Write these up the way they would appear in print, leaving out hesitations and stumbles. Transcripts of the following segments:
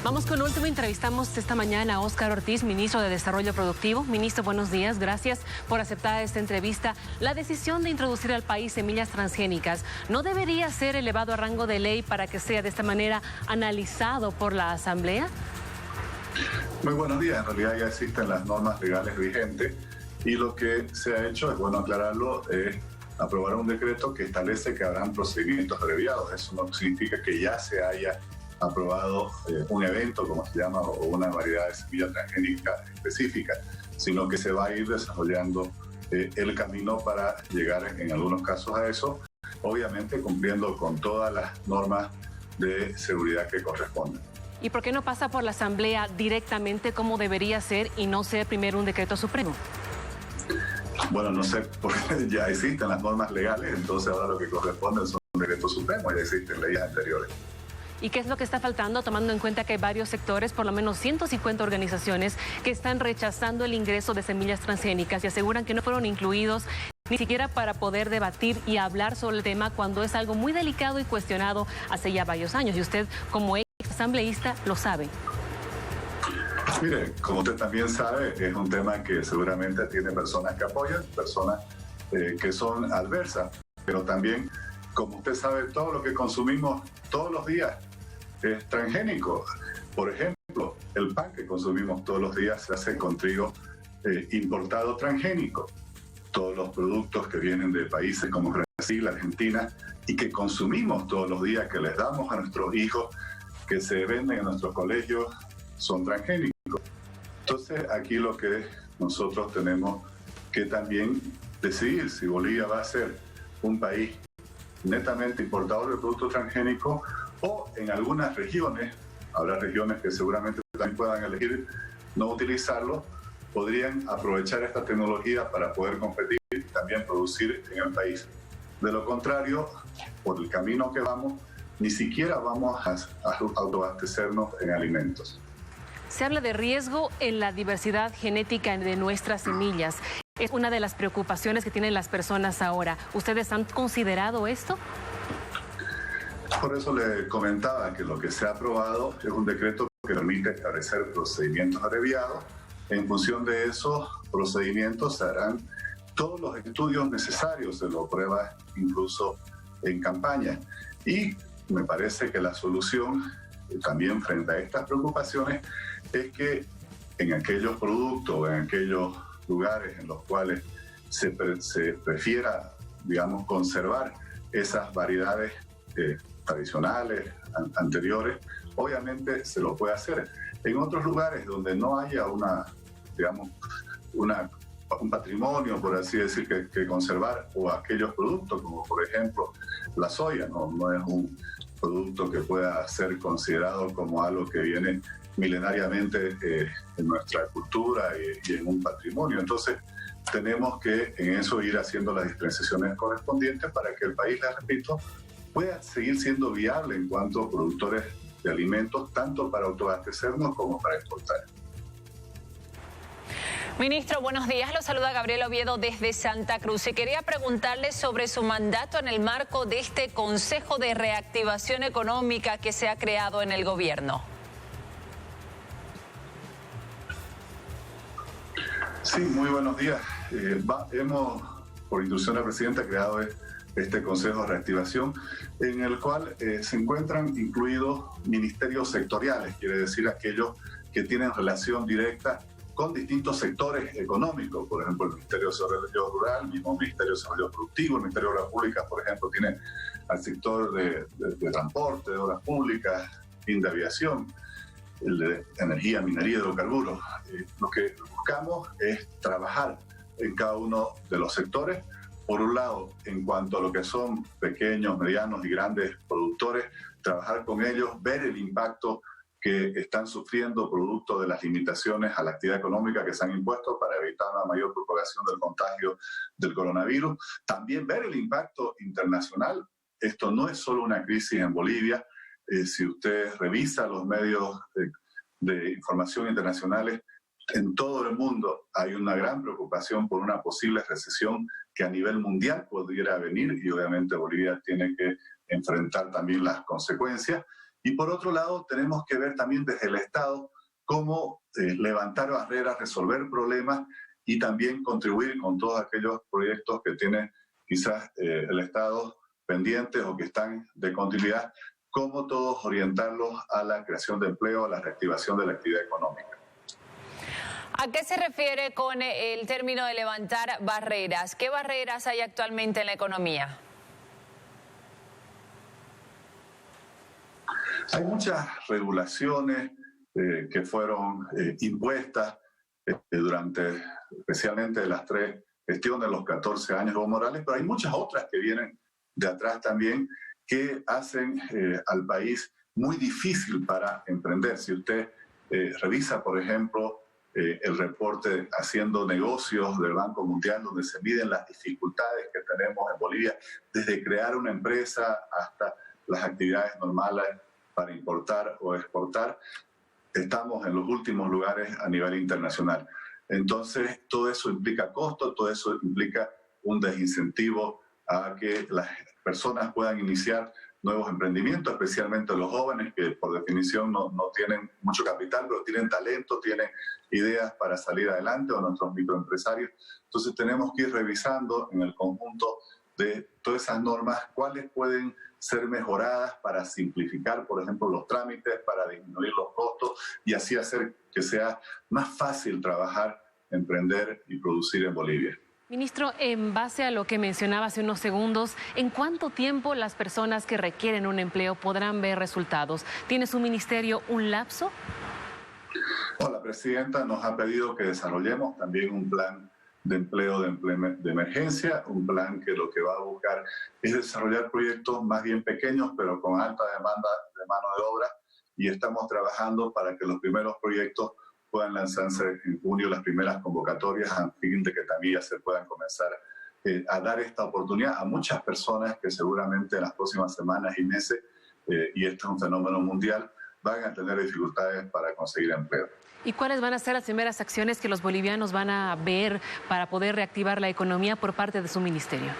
Vamos con último. Entrevistamos esta mañana a Óscar Ortiz, ministro de Desarrollo Productivo. Ministro, buenos días. Gracias por aceptar esta entrevista. La decisión de introducir al país semillas transgénicas no debería ser elevado a rango de ley para que sea de esta manera analizado por la Asamblea. Muy buenos días. En realidad ya existen las normas legales vigentes y lo que se ha hecho, es bueno aclararlo, es aprobar un decreto que establece que habrán procedimientos abreviados. Eso no significa que ya se haya aprobado un evento, como se llama, o una variedad de semilla transgénica específica, sino que se va a ir desarrollando el camino para llegar en algunos casos a eso, obviamente cumpliendo con todas las normas de seguridad que corresponden. ¿Y por qué no pasa por la Asamblea directamente como debería ser y no ser primero un decreto supremo? Bueno, no sé, porque ya existen las normas legales, entonces ahora lo que corresponde son un decreto supremo, ya existen leyes anteriores. ¿Y qué es lo que está faltando, tomando en cuenta que hay varios sectores, por lo menos 150 organizaciones, que están rechazando el ingreso de semillas transgénicas y aseguran que no fueron incluidos ni siquiera para poder debatir y hablar sobre el tema cuando es algo muy delicado y cuestionado hace ya varios años? Y usted, como ex asambleísta, lo sabe. Mire, como usted también sabe, es un tema que seguramente tiene personas que apoyan, personas que son adversas, pero también, como usted sabe, todo lo que consumimos todos los días es transgénico. Por ejemplo, el pan que consumimos todos los días se hace con trigo importado transgénico. Todos los productos que vienen de países como Brasil, Argentina, y que consumimos todos los días, que les damos a nuestros hijos, que se venden en nuestros colegios, son transgénicos. Entonces, aquí lo que nosotros tenemos que también decidir si Bolivia va a ser un país netamente importador de productos transgénicos o en algunas regiones, habrá regiones que seguramente también puedan elegir no utilizarlo, podrían aprovechar esta tecnología para poder competir y también producir en el país. De lo contrario, por el camino que vamos, ni siquiera vamos a autoabastecernos en alimentos. Se habla de riesgo en la diversidad genética de nuestras semillas. Es una de las preocupaciones que tienen las personas ahora. ¿Ustedes han considerado esto? Por eso le comentaba que lo que se ha aprobado es un decreto que permite establecer procedimientos abreviados. En función de esos procedimientos se harán todos los estudios necesarios, se lo prueba incluso en campaña. Y me parece que la solución también frente a estas preocupaciones es que en aquellos productos, en aquellos lugares en los cuales se prefiera, digamos, conservar esas variedades tradicionales, anteriores, obviamente se lo puede hacer. En otros lugares donde no haya un patrimonio, por así decir, que conservar, o aquellos productos, como por ejemplo la soya, no es un producto que pueda ser considerado como algo que viene milenariamente en nuestra cultura y en un patrimonio. Entonces, tenemos que en eso ir haciendo las dispensaciones correspondientes para que el país, les repito, pueda seguir siendo viable en cuanto a productores de alimentos, tanto para autoabastecernos como para exportar. Ministro, buenos días. Lo saluda Gabriela Oviedo desde Santa Cruz. Y quería preguntarle sobre su mandato en el marco de este Consejo de Reactivación Económica que se ha creado en el gobierno. Sí, muy buenos días. Hemos, por instrucción del presidente, creado este Consejo de Reactivación, en el cual se encuentran incluidos ministerios sectoriales, quiere decir aquellos que tienen relación directa con distintos sectores económicos. Por ejemplo, el Ministerio de Desarrollo Rural, el mismo Ministerio de Desarrollo Productivo, el Ministerio de Obras Públicas, por ejemplo, tiene al sector de transporte, de obras públicas, de aviación, el de energía, minería, hidrocarburos. Lo que buscamos es trabajar en cada uno de los sectores. Por un lado, en cuanto a lo que son pequeños, medianos y grandes productores, trabajar con ellos, ver el impacto que están sufriendo producto de las limitaciones a la actividad económica que se han impuesto para evitar una mayor propagación del contagio del coronavirus. También ver el impacto internacional. Esto no es solo una crisis en Bolivia. Si usted revisa los medios de información internacionales, en todo el mundo hay una gran preocupación por una posible recesión que a nivel mundial pudiera venir, y obviamente Bolivia tiene que enfrentar también las consecuencias. Y por otro lado, tenemos que ver también desde el Estado cómo levantar barreras, resolver problemas y también contribuir con todos aquellos proyectos que tiene quizás el Estado pendientes o que están de continuidad, cómo todos orientarlos a la creación de empleo, a la reactivación de la actividad económica. ¿A qué se refiere con el término de levantar barreras? ¿Qué barreras hay actualmente en la economía? Hay muchas regulaciones que fueron impuestas durante especialmente las 3 gestiones, los 14 años de Evo Morales, pero hay muchas otras que vienen de atrás también que hacen al país muy difícil para emprender. Si usted revisa, por ejemplo, el reporte Haciendo Negocios del Banco Mundial, donde se miden las dificultades que tenemos en Bolivia, desde crear una empresa hasta las actividades normales para importar o exportar, estamos en los últimos lugares a nivel internacional. Entonces, todo eso implica costo, todo eso implica un desincentivo a que las personas puedan iniciar nuevos emprendimientos, especialmente los jóvenes que por definición no tienen mucho capital, pero tienen talento, tienen ideas para salir adelante, o nuestros microempresarios. Entonces tenemos que ir revisando en el conjunto de todas esas normas cuáles pueden ser mejoradas para simplificar, por ejemplo, los trámites, para disminuir los costos y así hacer que sea más fácil trabajar, emprender y producir en Bolivia. Ministro, en base a lo que mencionaba hace unos segundos, ¿en cuánto tiempo las personas que requieren un empleo podrán ver resultados? ¿Tiene su ministerio un lapso? La presidenta nos ha pedido que desarrollemos también un plan de empleo de emergencia, un plan que lo que va a buscar es desarrollar proyectos más bien pequeños, pero con alta demanda de mano de obra, y estamos trabajando para que los primeros proyectos puedan lanzarse en junio, las primeras convocatorias, a fin de que también ya se puedan comenzar a dar esta oportunidad a muchas personas que seguramente en las próximas semanas y meses, y este es un fenómeno mundial, van a tener dificultades para conseguir empleo. ¿Y cuáles van a ser las primeras acciones que los bolivianos van a ver para poder reactivar la economía por parte de su ministerio?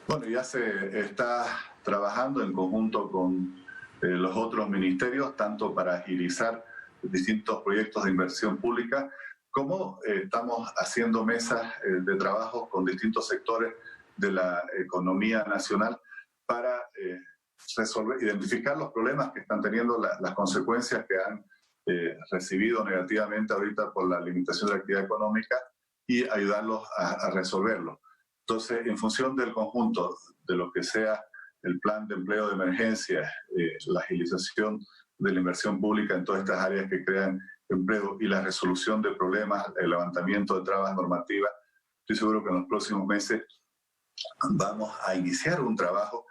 Bueno, ya se está trabajando en conjunto con los otros ministerios, tanto para agilizar distintos proyectos de inversión pública, como estamos haciendo mesas de trabajo con distintos sectores de la economía nacional para identificar los problemas que están teniendo, las consecuencias que han recibido negativamente ahorita por la limitación de la actividad económica y ayudarlos a resolverlo. Entonces, en función del conjunto de lo que sea el plan de empleo de emergencia, la agilización de la inversión pública en todas estas áreas que crean empleo y la resolución de problemas, el levantamiento de trabas normativas, estoy seguro que en los próximos meses vamos a iniciar un trabajo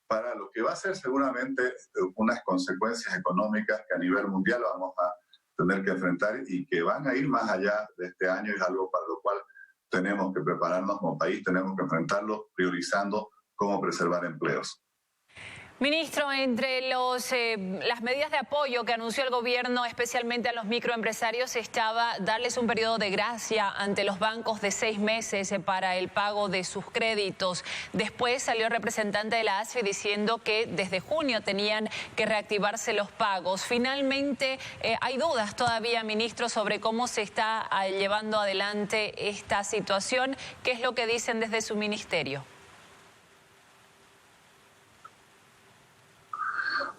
para lo que va a ser seguramente unas consecuencias económicas que a nivel mundial vamos a tener que enfrentar y que van a ir más allá de este año. Es algo para lo cual tenemos que prepararnos como país, tenemos que enfrentarlo priorizando cómo preservar empleos. Ministro, entre las medidas de apoyo que anunció el gobierno, especialmente a los microempresarios, estaba darles un periodo de gracia ante los bancos de 6 meses para el pago de sus créditos. Después salió el representante de la ASFI diciendo que desde junio tenían que reactivarse los pagos. Finalmente, hay dudas todavía, ministro, sobre cómo se está llevando adelante esta situación. ¿Qué es lo que dicen desde su ministerio?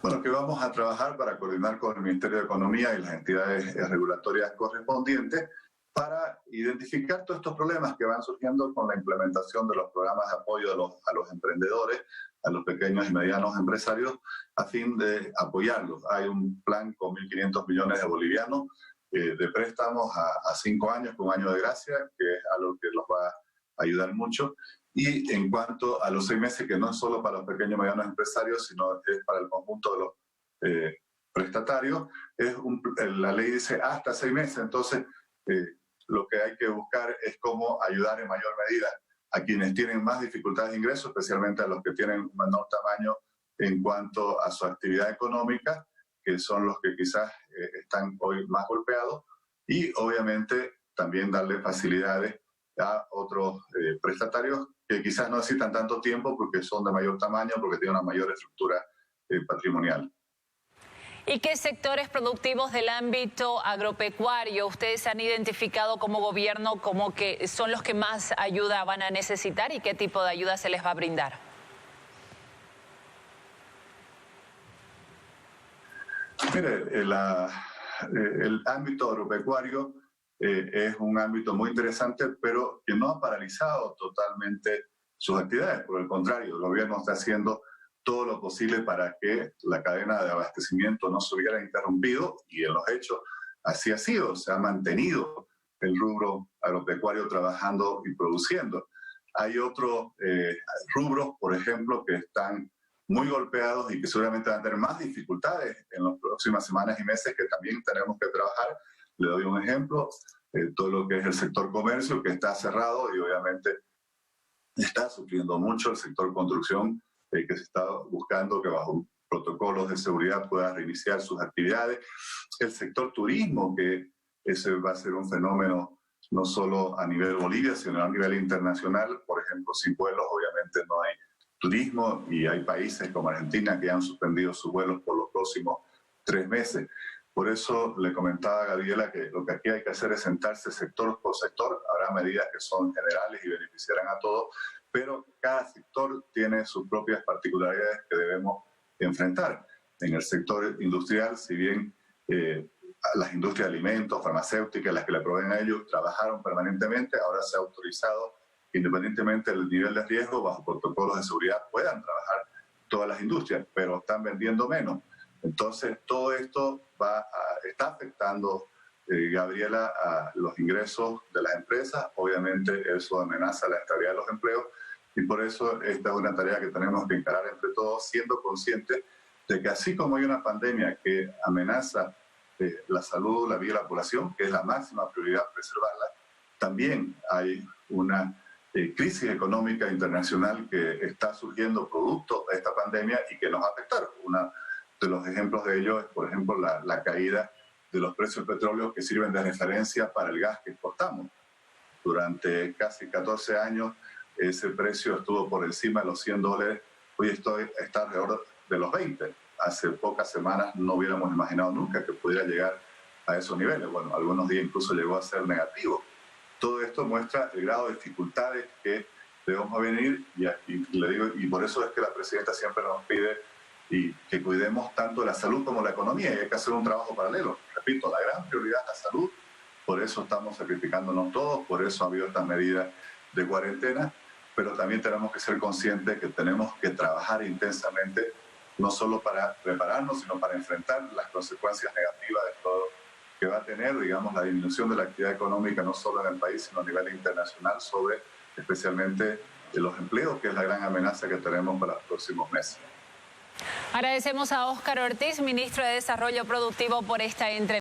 Bueno, que vamos a trabajar para coordinar con el Ministerio de Economía y las entidades regulatorias correspondientes para identificar todos estos problemas que van surgiendo con la implementación de los programas de apoyo a los emprendedores, a los pequeños y medianos empresarios, a fin de apoyarlos. Hay un plan con 1.500 millones de bolivianos de préstamos a 5 años, con un año de gracia, que es algo que los va a ayudar mucho. Y en cuanto a los 6 meses, que no es solo para los pequeños y medianos empresarios, sino es para el conjunto de los prestatarios, la ley dice hasta 6 meses. Entonces, lo que hay que buscar es cómo ayudar en mayor medida a quienes tienen más dificultades de ingreso, especialmente a los que tienen un menor tamaño en cuanto a su actividad económica, que son los que quizás están hoy más golpeados, y obviamente también darle facilidades a otros prestatarios que quizás no necesitan tanto tiempo porque son de mayor tamaño, porque tienen una mayor estructura patrimonial. ¿Y qué sectores productivos del ámbito agropecuario ustedes han identificado como gobierno como que son los que más ayuda van a necesitar y qué tipo de ayuda se les va a brindar? Mire, el ámbito agropecuario es un ámbito muy interesante, pero que no ha paralizado totalmente sus actividades. Por el contrario, el gobierno está haciendo todo lo posible para que la cadena de abastecimiento no se hubiera interrumpido, y en los hechos así ha sido. Se ha mantenido el rubro agropecuario trabajando y produciendo. Hay otros rubros, por ejemplo, que están muy golpeados y que seguramente van a tener más dificultades en las próximas semanas y meses, que también tenemos que trabajar. Le doy un ejemplo, todo lo que es el sector comercio, que está cerrado y obviamente está sufriendo mucho. El sector construcción, que se está buscando que bajo protocolos de seguridad pueda reiniciar sus actividades. El sector turismo, que ese va a ser un fenómeno no solo a nivel Bolivia, sino a nivel internacional. Por ejemplo, sin vuelos obviamente no hay turismo, y hay países como Argentina que han suspendido sus vuelos por los próximos 3 meses. Por eso le comentaba a Gabriela que lo que aquí hay que hacer es sentarse sector por sector. Habrá medidas que son generales y beneficiarán a todos, pero cada sector tiene sus propias particularidades que debemos enfrentar. En el sector industrial, si bien las industrias de alimentos, farmacéuticas, las que le proveen a ellos, trabajaron permanentemente, ahora se ha autorizado, independientemente del nivel de riesgo, bajo protocolos de seguridad, puedan trabajar todas las industrias, pero están vendiendo menos. Entonces, todo esto está afectando, Gabriela, a los ingresos de las empresas. Obviamente, eso amenaza la estabilidad de los empleos, y por eso esta es una tarea que tenemos que encarar entre todos, siendo conscientes de que así como hay una pandemia que amenaza la salud, la vida de la población, que es la máxima prioridad preservarla, también hay una crisis económica internacional que está surgiendo producto de esta pandemia y que nos va a afectar. Uno de los ejemplos de ello es, por ejemplo, la caída de los precios del petróleo, que sirven de referencia para el gas que exportamos. Durante casi 14 años ese precio estuvo por encima de los $100, hoy está alrededor de los 20. Hace pocas semanas no hubiéramos imaginado nunca que pudiera llegar a esos niveles. Bueno, algunos días incluso llegó a ser negativo. Todo esto muestra el grado de dificultades que debemos venir, y le digo, y por eso es que la presidenta siempre nos pide y que cuidemos tanto la salud como la economía, y hay que hacer un trabajo paralelo. Repito, la gran prioridad es la salud, por eso estamos sacrificándonos todos, por eso ha habido estas medidas de cuarentena, pero también tenemos que ser conscientes que tenemos que trabajar intensamente, no solo para prepararnos, sino para enfrentar las consecuencias negativas de todo que va a tener, digamos, la disminución de la actividad económica, no solo en el país, sino a nivel internacional, sobre especialmente los empleos, que es la gran amenaza que tenemos para los próximos meses. Agradecemos a Óscar Ortiz, ministro de Desarrollo Productivo, por esta entrevista.